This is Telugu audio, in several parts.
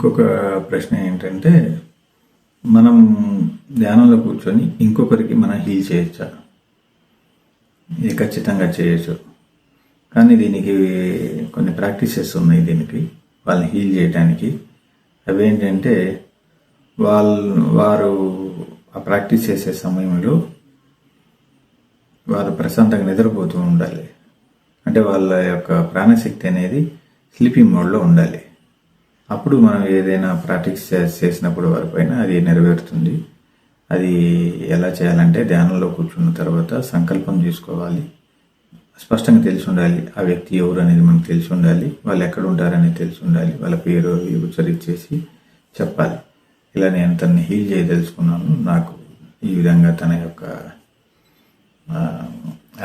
ఇంకొక ప్రశ్న ఏంటంటే, మనం ధ్యానంలో కూర్చొని ఇంకొకరికి మనం హీల్ చేయొచ్చా? ఇది ఖచ్చితంగా చేయొచ్చు. కానీ దీనికి కొన్ని ప్రాక్టీసెస్ ఉన్నాయి. దీనికి వాళ్ళని హీల్ చేయడానికి అవేంటంటే, వారు ఆ ప్రాక్టీస్ చేసే సమయంలో వారు ప్రశాంతంగా నిద్రపోతూ ఉండాలి. అంటే వాళ్ళ యొక్క ప్రాణశక్తి అనేది స్లీపింగ్ మోడ్లో ఉండాలి. అప్పుడు మనం ఏదైనా ప్రాక్టీస్ చేసినప్పుడు వారిపైన అది నెరవేరుతుంది. అది ఎలా చేయాలంటే, ధ్యానంలో కూర్చున్న తర్వాత సంకల్పం చేసుకోవాలి. స్పష్టంగా తెలిసి ఉండాలి ఆ వ్యక్తి ఎవరు అనేది మనకు తెలిసి ఉండాలి. వాళ్ళు ఎక్కడ ఉంటారనేది తెలిసి ఉండాలి. వాళ్ళ పేరు ఉచ్చరించేసి చెప్పాలి, ఇలా నేను తనని హీల్ చేయదలుచుకున్నాను, నాకు ఈ విధంగా తన యొక్క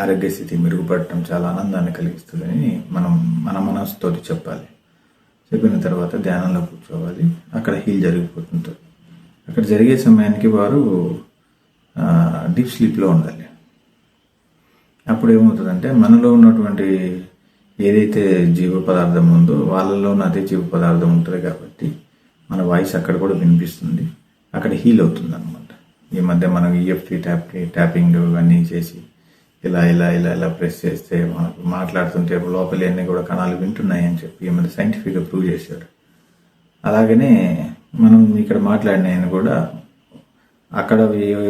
ఆరోగ్య స్థితి మెరుగుపడటం చాలా ఆనందాన్ని కలిగిస్తుందని మన మనసుతో చెప్పాలి. చెప్పిన తర్వాత ధ్యానంలో కూర్చోవాలి. అక్కడ హీల్ జరిగిపోతుంటుంది. అక్కడ జరిగే సమయానికి వారు డీప్ స్లీప్లో ఉండాలి. అప్పుడు ఏమవుతుందంటే, మనలో ఉన్నటువంటి ఏదైతే జీవ పదార్థం ఉందో వాళ్ళలోనూ అదే జీవ పదార్థం ఉంటుంది కాబట్టి మన వాయిస్ అక్కడ కూడా వినిపిస్తుంది. అక్కడ హీల్ అవుతుంది అనమాట. ఈ మధ్య మనం ఈఎఫ్టీ ట్యాపింగ్ ఇవన్నీ చేసి ఇలా ఇలా ఇలా ఇలా ప్రెస్ చేస్తే మనకు మాట్లాడుతుంటే లోపలి అన్నీ కూడా కణాలు వింటున్నాయి అని చెప్పి ఈ మధ్య సైంటిఫిక్గా ప్రూవ్ చేశారు. అలాగనే మనం ఇక్కడ మాట్లాడినాయని కూడా అక్కడ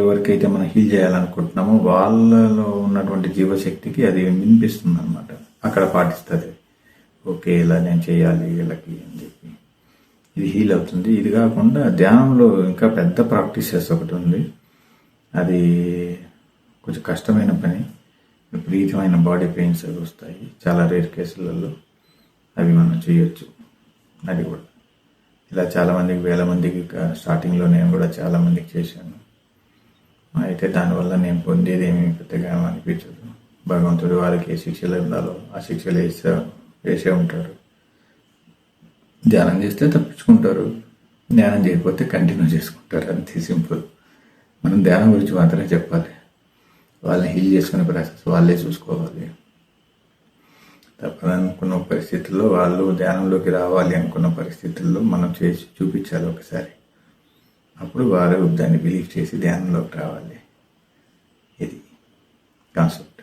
ఎవరికైతే మనం హీల్ చేయాలనుకుంటున్నామో వాళ్ళలో ఉన్నటువంటి జీవశక్తికి అది వినిపిస్తుంది అనమాట. అక్కడ పాటిస్తుంది. ఓకే, ఇలా నేను చేయాలి వీళ్ళకి అని చెప్పి ఇది హీల్ అవుతుంది. ఇది కాకుండా ధ్యానంలో ఇంకా పెద్ద ప్రాక్టీసెస్ ఒకటి ఉంది. అది కొంచెం కష్టమైన పని. విపరీతమైన బాడీ పెయిన్స్ అవి వస్తాయి చాలా రేర్ కేసులలో. అవి మనం చేయొచ్చు. అది కూడా ఇలా చాలామందికి, వేల మందికి స్టార్టింగ్లో నేను కూడా చాలామందికి చేశాను. అయితే దానివల్ల నేను పొందేది ఏమీ పెద్దగా అనిపించదు. భగవంతుడు వారికి ఏ శిక్షలు ఉండాలో ఆ శిక్షలు వేసే ఉంటారు. ధ్యానం చేస్తే తప్పించుకుంటారు, ధ్యానం చేయకపోతే కంటిన్యూ చేసుకుంటారు. అంతే సింపుల్. మనం ధ్యానం గురించి మాత్రమే చెప్పాలి. వాళ్ళని హీల్ చేసుకునే ప్రాసెస్ వాళ్ళే చూసుకోవాలి. తప్పదనుకున్న పరిస్థితుల్లో, వాళ్ళు ధ్యానంలోకి రావాలి అనుకున్న పరిస్థితుల్లో మనం చేసి చూపించాలి ఒకసారి. అప్పుడు వారు దాన్ని బిలీవ్ చేసి ధ్యానంలోకి రావాలి. ఇది కాన్సెప్ట్.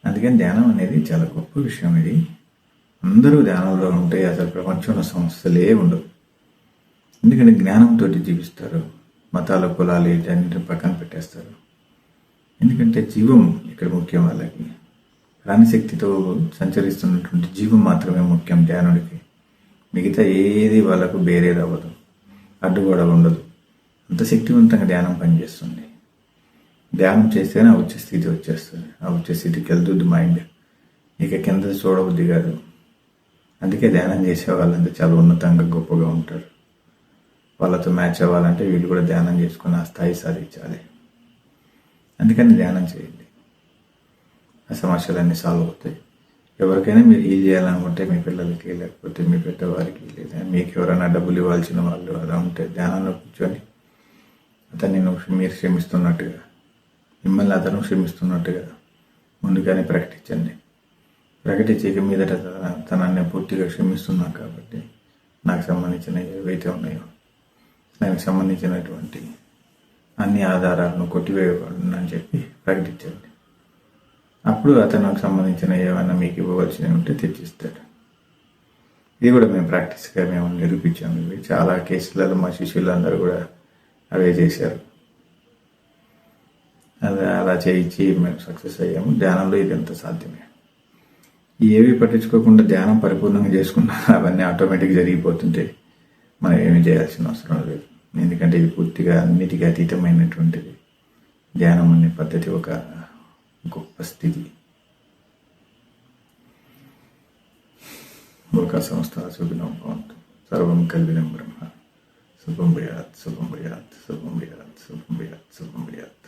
అందుకని ధ్యానం అనేది చాలా గొప్ప విషయం. ఇది అందరూ ధ్యానంలో ఉంటే అసలు ప్రపంచంలో సమస్యలే ఉండవు. ఎందుకంటే జ్ఞానంతో జీవిస్తారు. మతాల కులాలు వీటన్నిటిని పక్కన పెట్టేస్తారు. ఎందుకంటే జీవం ఇక్కడ ముఖ్యం. వాళ్ళకి ప్రాణశక్తితో సంచరిస్తున్నటువంటి జీవం మాత్రమే ముఖ్యం ధ్యానుడికి. మిగతా ఏది వాళ్ళకు వేరేది అవ్వదు, అడ్డుగోడ ఉండదు. అంత శక్తివంతంగా ధ్యానం పనిచేస్తుంది. ధ్యానం చేస్తేనే ఆ ఉచ్చ స్థితి వచ్చేస్తుంది. ఆ ఉచ్చ స్థితికి వెళ్తుంది మైండ్. ఇక కింద చూడబుద్ధి కాదు. అందుకే ధ్యానం చేసే వాళ్ళంతా చాలా ఉన్నతంగా గొప్పగా ఉంటారు. వాళ్ళతో మ్యాచ్ అవ్వాలంటే వీళ్ళు కూడా ధ్యానం చేసుకుని ఆ స్థాయి సాధించాలి. అందుకని ధ్యానం చేయండి. ఆ సమస్యలన్నీ సాల్వ్ అవుతాయి. ఎవరికైనా మీరు హీల్ చేయాలనుకుంటే, మీ పిల్లలకి లేకపోతే మీ పెద్దవారికి, లేదా మీకు ఎవరైనా డబ్బులు ఇవ్వాల్సిన వాళ్ళు అలా ఉంటే ధ్యానంలో కూర్చొని అతన్ని మీరు క్షమిస్తున్నట్టుగా, మిమ్మల్ని అతను క్షమిస్తున్నట్టుగా ముందుగానే ప్రకటించండి. ప్రకటించక మీదట తనని పూర్తిగా క్షమిస్తున్నాను కాబట్టి నాకు సంబంధించిన ఏవైతే ఉన్నాయో దానికి సంబంధించినటువంటి అన్ని ఆధారాలను కొట్టివేయబడినని చెప్పి ప్రకటించండి. అప్పుడు అతనికి సంబంధించిన ఏమైనా మీకు ఇవ్వవలసినవి ఉంటే తెచ్చిస్తాడు. ఇది కూడా మేము ప్రాక్టీస్గా మేము నిరూపించాము. ఇవి చాలా కేసులలో మా శిష్యులందరూ కూడా అవే చేశారు. అలా చేయించి మేము సక్సెస్ అయ్యాము. ధ్యానంలో ఇదంతా సాధ్యమే. ఏవి పట్టించుకోకుండా ధ్యానం పరిపూర్ణంగా చేసుకున్నా అవన్నీ ఆటోమేటిక్గా జరిగిపోతుంటే మనం ఏమీ చేయాల్సిన అవసరం లేదు. ఎందుకంటే ఇది పూర్తిగా అన్నిటికీ అతీతమైనటువంటిది. ధ్యానం అనే పద్ధతి ఒక గొప్ప స్థితి. ఒక సంస్థ సుఖినం భవంతు. సర్వం కల్వినం బ్రహ్మ. శుభం భయాత్, శుభం భయాత్, శుభం భయాత్, శుభం భయాత్, శుభం భయాత్.